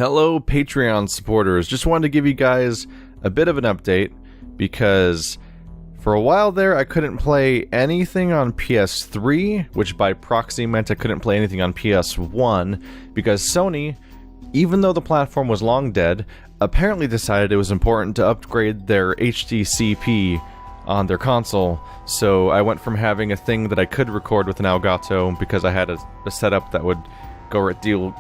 Hello Patreon supporters, just wanted to give you guys a bit of an update because for a while there I couldn't play anything on PS3, which by proxy meant I couldn't play anything on PS1 because Sony, even though the platform was long dead, apparently decided it was important to upgrade their HDCP on their console. So I went from having a thing that I could record with an Elgato because I had a setup that would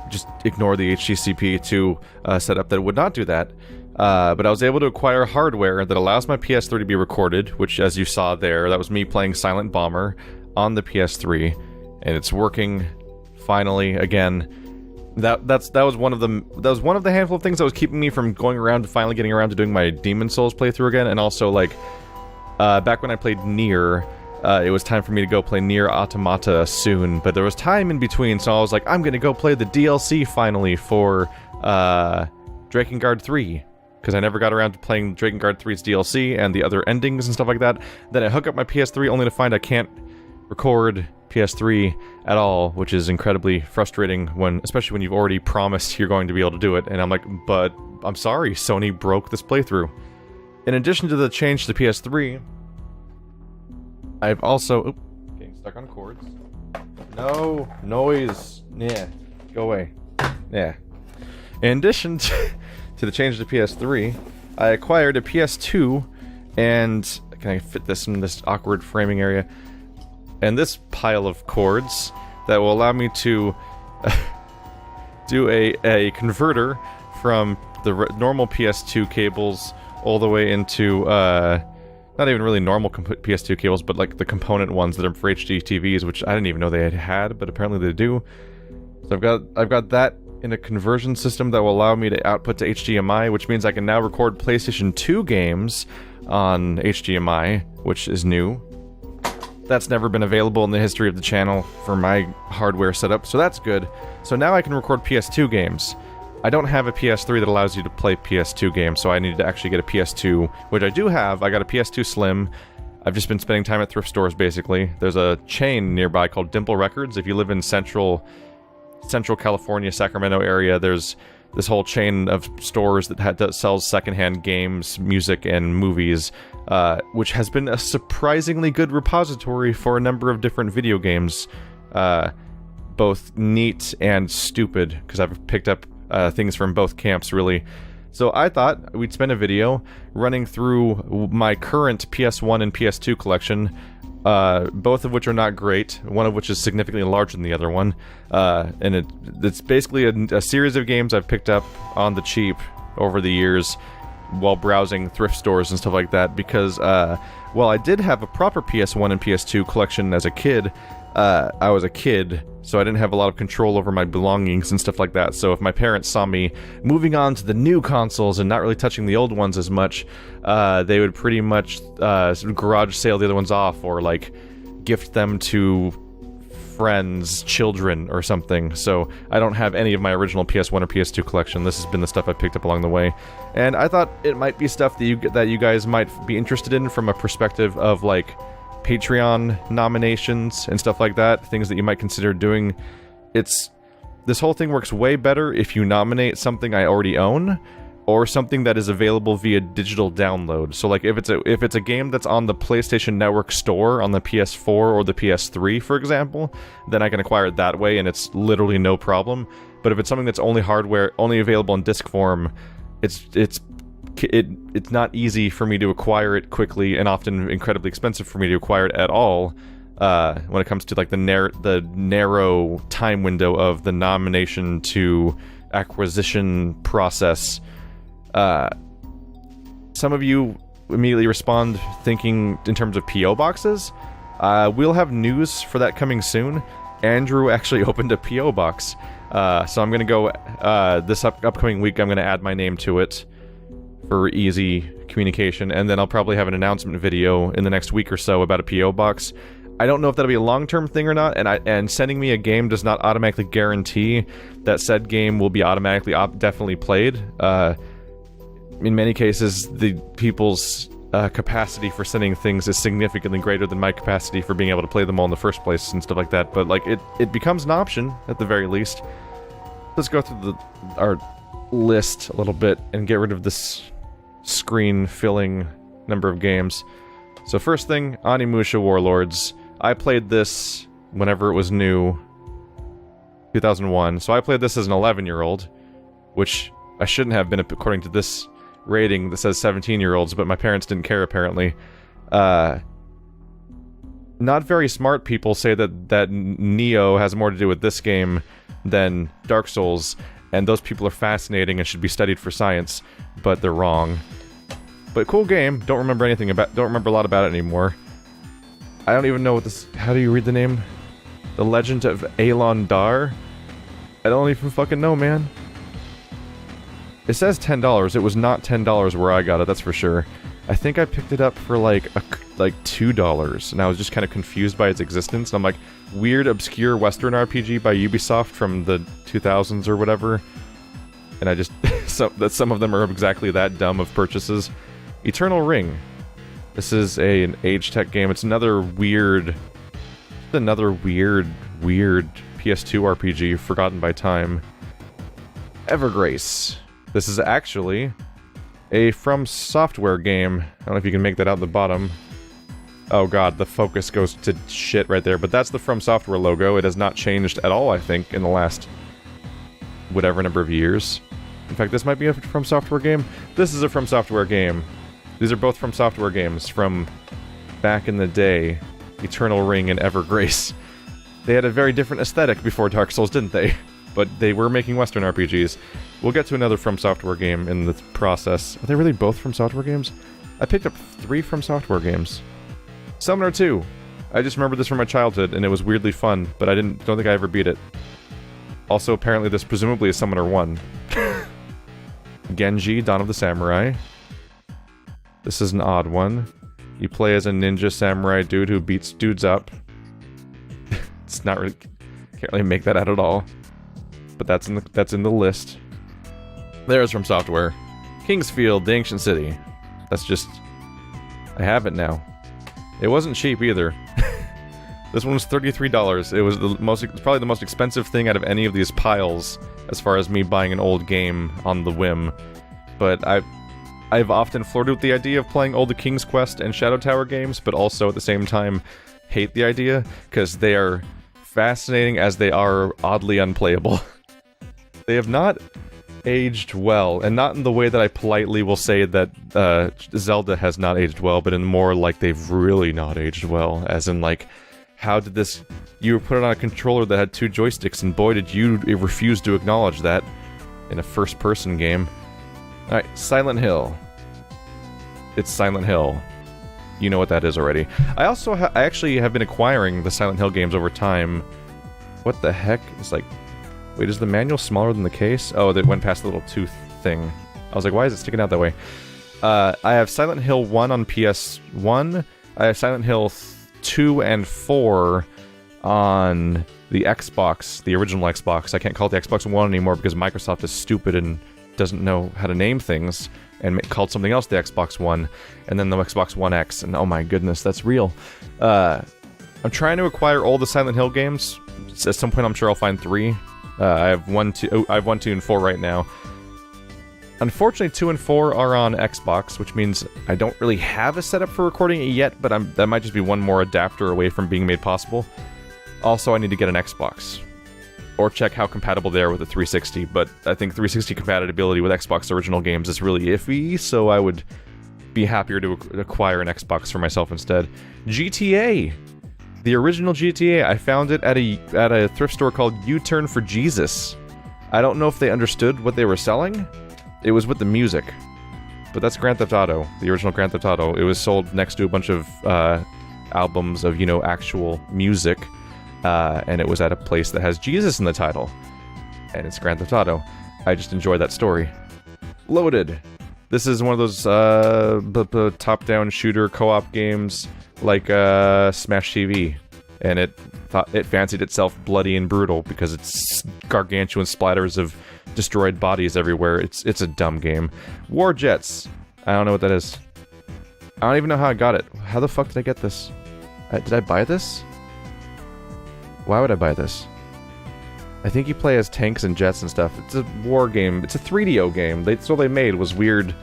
just ignore the HDCP to a setup that would not do that. But I was able to acquire hardware that allows my PS3 to be recorded, which, as you saw there, that was me playing Silent Bomber on the PS3, and it's working finally again. That was one of the handful of things that was keeping me from going around to finally getting around to doing my Demon Souls playthrough again, and also like back when I played Nier. It was time for me to go play Nier Automata soon, but there was time in between, so I was like, I'm gonna go play the DLC finally for Drakengard 3, because I never got around to playing Drakengard 3's DLC and the other endings and stuff like that. Then I hook up my PS3 only to find I can't record PS3 at all, which is incredibly frustrating, especially when you've already promised you're going to be able to do it, and I'm like, but I'm sorry, Sony broke this playthrough. In addition to the change to the PS3, I've also... getting stuck on cords. No noise. Yeah, go away. Yeah. In addition to the change to PS3, I acquired a PS2, and... can I fit this in this awkward framing area? And this pile of cords that will allow me to do a converter from the normal PS2 cables all the way into... not even really normal PS2 cables, but like the component ones that are for HD TVs, which I didn't even know they had, but apparently they do. So I've got that in a conversion system that will allow me to output to HDMI, which means I can now record PlayStation 2 games on HDMI, which is new. That's never been available in the history of the channel for my hardware setup, so that's good. So now I can record PS2 games. I don't have a PS3 that allows you to play PS2 games, so I needed to actually get a PS2, which I do have. I got a PS2 Slim. I've just been spending time at thrift stores, basically. There's a chain nearby called Dimple Records. If you live in Central California, Sacramento area, there's this whole chain of stores that sells secondhand games, music, and movies, which has been a surprisingly good repository for a number of different video games, both neat and stupid, because I've picked up things from both camps, really. So I thought we'd spend a video running through my current PS1 and PS2 collection, both of which are not great, one of which is significantly larger than the other one, and it's basically a series of games I've picked up on the cheap over the years while browsing thrift stores and stuff like that, because while I did have a proper PS1 and PS2 collection as a kid, I was a kid, so I didn't have a lot of control over my belongings and stuff like that. So if my parents saw me moving on to the new consoles and not really touching the old ones as much, they would pretty much sort of garage sale the other ones off, or like gift them to friends' children or something. So I don't have any of my original PS1 or PS2 collection. This has been the stuff I picked up along the way, and I thought it might be stuff that you guys might be interested in from a perspective of like Patreon nominations and stuff like that, things that you might consider doing. This whole thing works way better if you nominate something I already own, or something that is available via digital download. So like if it's a game that's on the PlayStation Network store on the PS4 or the PS3, for example, then I can acquire it that way and it's literally no problem. But if it's something that's only available in disc form, it's not easy for me to acquire it quickly, and often incredibly expensive for me to acquire it at all, when it comes to like the narrow time window of the nomination to acquisition process. Some of you immediately respond thinking in terms of PO boxes. We'll have news for that coming soon. Andrew actually opened a PO box, so I'm gonna go this upcoming week. I'm gonna add my name to it for easy communication, and then I'll probably have an announcement video in the next week or so about a PO box. I don't know if that'll be a long-term thing or not, and sending me a game does not automatically guarantee that said game will be automatically definitely played. In many cases, the people's capacity for sending things is significantly greater than my capacity for being able to play them all in the first place and stuff like that, but like it becomes an option at the very least. Let's go through our list a little bit and get rid of this screen-filling number of games. So first thing, Onimusha Warlords. I played this whenever it was new, 2001. So I played this as an 11-year-old, which I shouldn't have been according to this rating that says 17-year-olds, but my parents didn't care apparently. Not very smart people say that Neo has more to do with this game than Dark Souls, and those people are fascinating and should be studied for science, but they're wrong. But cool game. Don't remember a lot about it anymore. I don't even know what this... How do you read the name? The Legend of Alon Dar? I don't even fucking know, man. It says $10. It was not $10 where I got it, that's for sure. I think I picked it up for like $2, and I was just kind of confused by its existence. And I'm like, weird, obscure Western RPG by Ubisoft from the 2000s or whatever. And I just... some of them are exactly that dumb of purchases. Eternal Ring. This is an age tech game. It's another weird PS2 RPG forgotten by time. Evergrace. This is actually a From Software game. I don't know if you can make that out the bottom. Oh god, the focus goes to shit right there, but that's the From Software logo. It has not changed at all, I think, in the last whatever number of years. In fact, this might be a From Software game. This is a From Software game. These are both From Software games from back in the day. Eternal Ring and Evergrace. They had a very different aesthetic before Dark Souls, didn't they? But they were making Western RPGs. We'll get to another From Software game in the process. Are they really both From Software games? I picked up 3 From Software games. Summoner 2. I just remember this from my childhood, and it was weirdly fun, but I don't think I ever beat it. Also, apparently this presumably is Summoner 1. Genji, Dawn of the Samurai. This is an odd one. You play as a ninja samurai dude who beats dudes up. It's not really... Can't really make that out at all. But that's in the list. There's From Software. Kingsfield, the Ancient City. That's just... I have it now. It wasn't cheap either. This one was $33. It was probably the most expensive thing out of any of these piles, as far as me buying an old game on the whim. But I've often flirted with the idea of playing all the King's Quest and Shadow Tower games, but also at the same time hate the idea, because they are fascinating as they are oddly unplayable. They have not aged well, and not in the way that I politely will say that Zelda has not aged well, but in more like they've really not aged well, as in like, how did this... You put it on a controller that had 2 joysticks, and boy did you refuse to acknowledge that in a first-person game. Alright, Silent Hill. It's Silent Hill. You know what that is already. I also I actually have been acquiring the Silent Hill games over time. What the heck? It's like... Wait, is the manual smaller than the case? Oh, that went past the little tooth thing. I was like, why is it sticking out that way? I have Silent Hill 1 on PS1. I have Silent Hill 2 and 4 on the Xbox, the original Xbox. I can't call it the Xbox One anymore because Microsoft is stupid and doesn't know how to name things, and called something else the Xbox One, and then the Xbox One X, and oh my goodness, that's real. I'm trying to acquire all the Silent Hill games. At some point I'm sure I'll find 3. I have 1, 2, and 4 right now. Unfortunately, 2 and 4 are on Xbox, which means I don't really have a setup for recording it yet, but that might just be one more adapter away from being made possible. Also, I need to get an Xbox. Or check how compatible they are with the 360, but I think 360 compatibility with Xbox original games is really iffy, so I would be happier to acquire an Xbox for myself instead. GTA! The original GTA, I found it at a thrift store called U-Turn for Jesus. I don't know if they understood what they were selling. It was with the music. But that's Grand Theft Auto, the original Grand Theft Auto. It was sold next to a bunch of albums of, you know, actual music. And it was at a place that has Jesus in the title. And it's Grand Theft Auto. I just enjoy that story. Loaded. This is one of those top-down shooter co-op games like Smash TV. And it fancied itself bloody and brutal because it's gargantuan splatters of destroyed bodies everywhere. It's a dumb game. War Jets. I don't know what that is. I don't even know how I got it. How the fuck did I get this? Did I buy this? Why would I buy this? I think you play as tanks and jets and stuff. It's a war game. It's a 3DO game. That's all they made was weird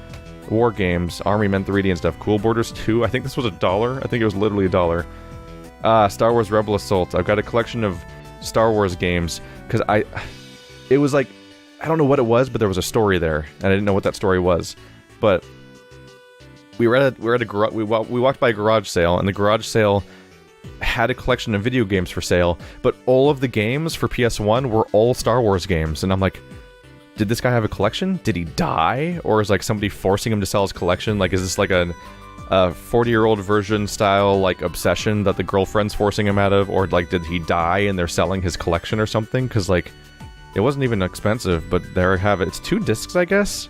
war games, Army Men 3D and stuff. Cool Borders 2. I think this was $1. I think it was literally $1. Star Wars Rebel Assault. I've got a collection of Star Wars games because it was like, I don't know what it was, but there was a story there, and I didn't know what that story was. But we walked by a garage sale, and the garage sale had a collection of video games for sale, but all of the games for PS1 were all Star Wars games, and I'm like, did this guy have a collection? Did he die? Or is like somebody forcing him to sell his collection? Like, is this like a 40-year-old version style, like, obsession that the girlfriend's forcing him out of? Or like, did he die and they're selling his collection or something? Because like, it wasn't even expensive, but there I have it. It's 2 discs, I guess?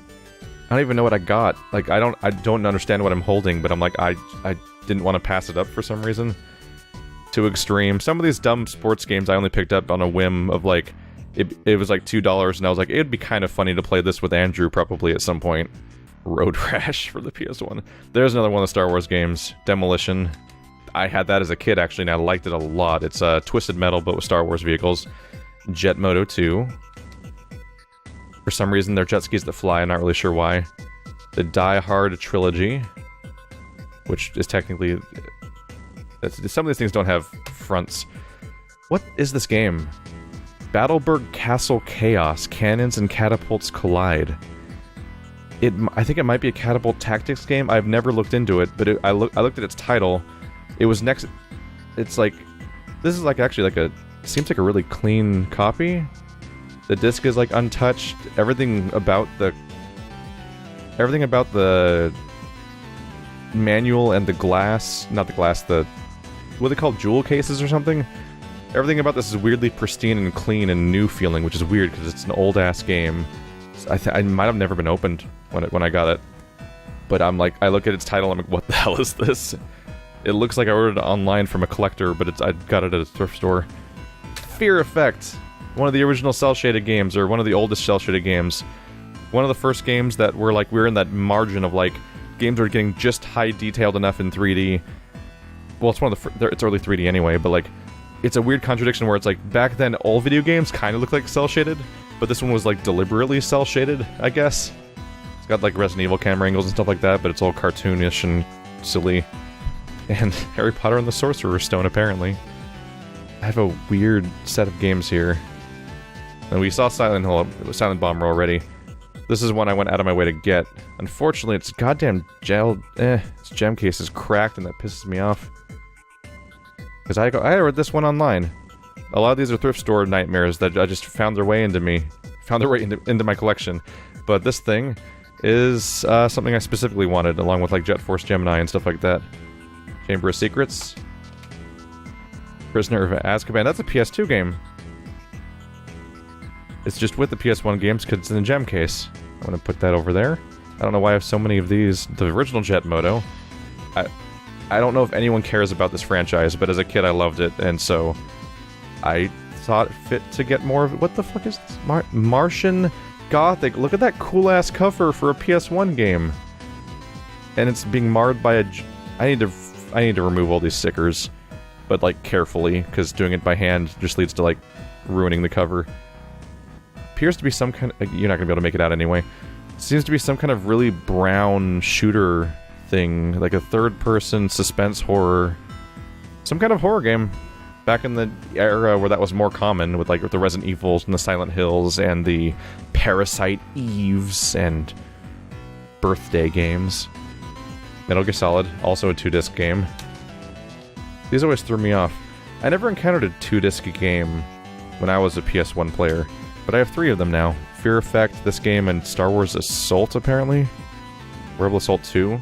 I don't even know what I got. Like, I don't understand what I'm holding, but I'm like, I didn't want to pass it up for some reason. Too extreme. Some of these dumb sports games I only picked up on a whim of like, it was like $2, and I was like, it'd be kind of funny to play this with Andrew probably at some point. Road Rash for the PS1. There's another one of the Star Wars games, Demolition. I had that as a kid actually, and I liked it a lot. It's Twisted Metal, but with Star Wars vehicles. Jet Moto 2. For some reason, they're jet skis that fly, I'm not really sure why. The Die Hard trilogy, which is technically... some of these things don't have fronts. What is this game? Battleberg Castle Chaos. Cannons and catapults collide. I think it might be a catapult tactics game. I've never looked into it, but I looked at its title. It was next... It's like... This is like actually like a... Seems like a really clean copy. The disc is like untouched. Everything about the manual and the glass... Not the glass, the... What are they called? Jewel cases or something? Everything about this is weirdly pristine and clean and new feeling, which is weird because it's an old-ass game. I might have never been opened when I got it. But I'm like, I look at its title, I'm like, what the hell is this? It looks like I ordered it online from a collector, but I got it at a thrift store. Fear Effect! One of the original cel-shaded games, or one of the oldest cel-shaded games. One of the first games that were like, we were in that margin of like, games were getting just high-detailed enough in 3D. Well, it's one of the it's early 3D anyway, but like, it's a weird contradiction where it's like, back then all video games kind of looked like cel-shaded, but this one was like deliberately cel-shaded, I guess. It's got like Resident Evil camera angles and stuff like that, but it's all cartoonish and silly. And Harry Potter and the Sorcerer's Stone, apparently. I have a weird set of games here. And we saw Silent Bomber already. This is one I went out of my way to get. Unfortunately, its goddamn its gem case is cracked, and that pisses me off. Because I read this one online. A lot of these are thrift store nightmares that I just found their way into me. Found their way into my collection. But this thing is something I specifically wanted, along with like Jet Force Gemini and stuff like that. Chamber of Secrets. Prisoner of Azkaban. That's a PS2 game. It's just with the PS1 games because it's in the gem case. I'm gonna put that over there. I don't know why I have so many of these. The original Jet Moto. I don't know if anyone cares about this franchise, but as a kid I loved it, and so I thought it fit to get more of it. What the fuck is this? Martian Gothic. Look at that cool-ass cover for a PS1 game. And it's being marred by a... I need to remove all these stickers, but like carefully, because doing it by hand just leads to like ruining the cover. Appears to be some kind of... You're not gonna be able to make it out anyway. Seems to be some kind of really brown shooter thing, like a third-person suspense horror. Some kind of horror game. Back in the era where that was more common, with like the Resident Evils and the Silent Hills and the Parasite Eves and birthday games. Metal Gear Solid, also a 2-disc game. These always threw me off. I never encountered a 2-disc game when I was a PS1 player, but I have 3 of them now. Fear Effect, this game, and Star Wars Assault, apparently. Rebel Assault 2.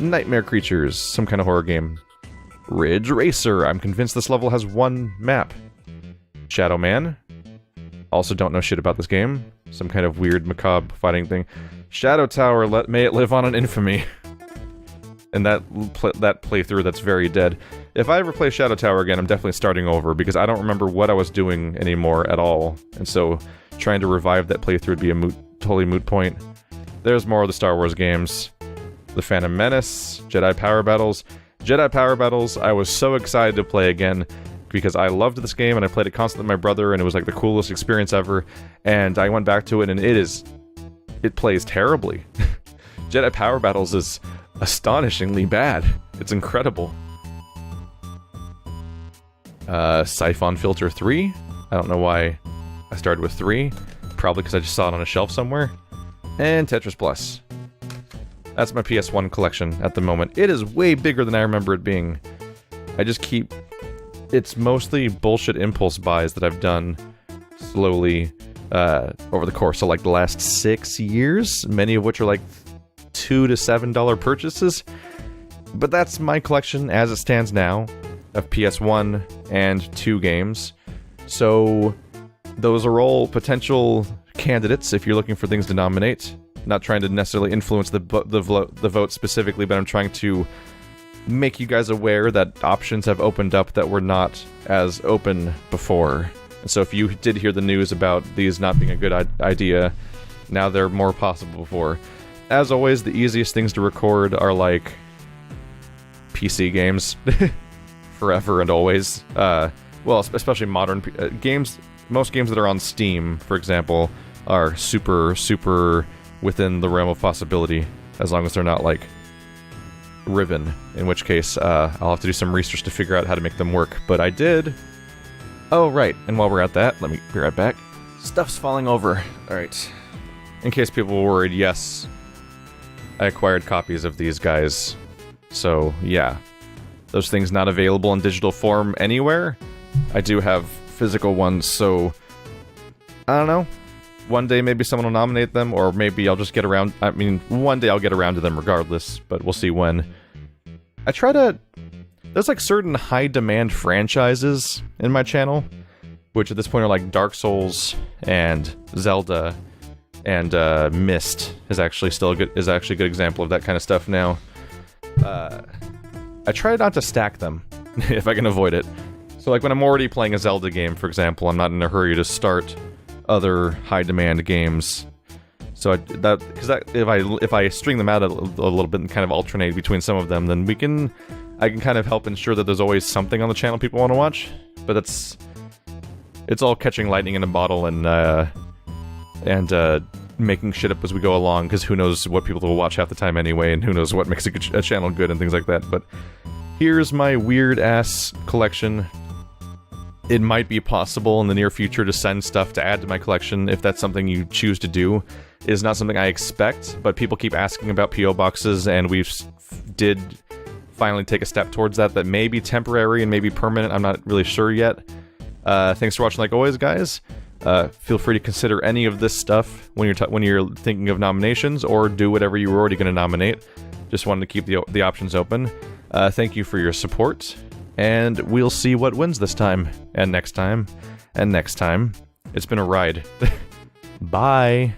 Nightmare Creatures, some kind of horror game. Ridge Racer, I'm convinced this level has 1 map. Shadow Man. Also don't know shit about this game. Some kind of weird, macabre fighting thing. Shadow Tower, may it live on in infamy. And that playthrough that's very dead. If I ever play Shadow Tower again, I'm definitely starting over, because I don't remember what I was doing anymore at all. And so, trying to revive that playthrough would be a totally moot point. There's more of the Star Wars games. The Phantom Menace, Jedi Power Battles. Jedi Power Battles, I was so excited to play again. because I loved this game and I played it constantly with my brother and it was like the coolest experience ever, and I went back to it and it plays terribly. Jedi Power Battles is astonishingly bad. It's incredible. Siphon Filter 3. I don't know why I started with 3. Probably because I just saw it on a shelf somewhere. And Tetris Plus. That's my PS1 collection at the moment. It is way bigger than I remember it being. I just keep... It's mostly bullshit impulse buys that I've done slowly over the course of like the last 6 years, many of which are like $2 to $7 purchases. But that's my collection as it stands now of PS1 and 2 games. So those are all potential candidates if you're looking for things to nominate. Not trying to necessarily influence the vote specifically, but I'm trying to make you guys aware that options have opened up that were not as open before. And so if you did hear the news about these not being a good idea, now they're more possible before. As always, the easiest things to record are like PC games. Forever and always. Well, especially modern games. Most games that are on Steam, for example, are super within the realm of possibility, as long as they're not like Riven, in which case I'll have to do some research to figure out how to make them work, but I did. Oh, right, and while we're at that, let me be right back. Stuff's falling over. Alright. In case people were worried, yes, I acquired copies of these guys, so yeah. Those things not available in digital form anywhere. I do have physical ones, so I don't know. One day maybe someone will nominate them, or maybe I'll just get around... I mean, one day I'll get around to them regardless, but we'll see when. I try to... There's like certain high-demand franchises in my channel, which at this point are like Dark Souls and Zelda, and Myst is actually a good example of that kind of stuff now. I try not to stack them, if I can avoid it. So like when I'm already playing a Zelda game, for example, I'm not in a hurry to start other high-demand games. So if I string them out a little bit and kind of alternate between some of them, then I can kind of help ensure that there's always something on the channel people want to watch. But it's all catching lightning in a bottle and making shit up as we go along, because who knows what people will watch half the time anyway, and who knows what makes a channel good and things like that. But here's my weird-ass collection. It might be possible in the near future to send stuff to add to my collection if that's something you choose to do. It is not something I expect, but people keep asking about P.O. boxes, and did finally take a step towards that may be temporary and maybe permanent. I'm not really sure yet. Thanks for watching like always, guys. Feel free to consider any of this stuff when you're thinking of nominations, or do whatever you were already going to nominate. Just wanted to keep the options open. Thank you for your support, and we'll see what wins this time, and next time, and next time. It's been a ride. Bye!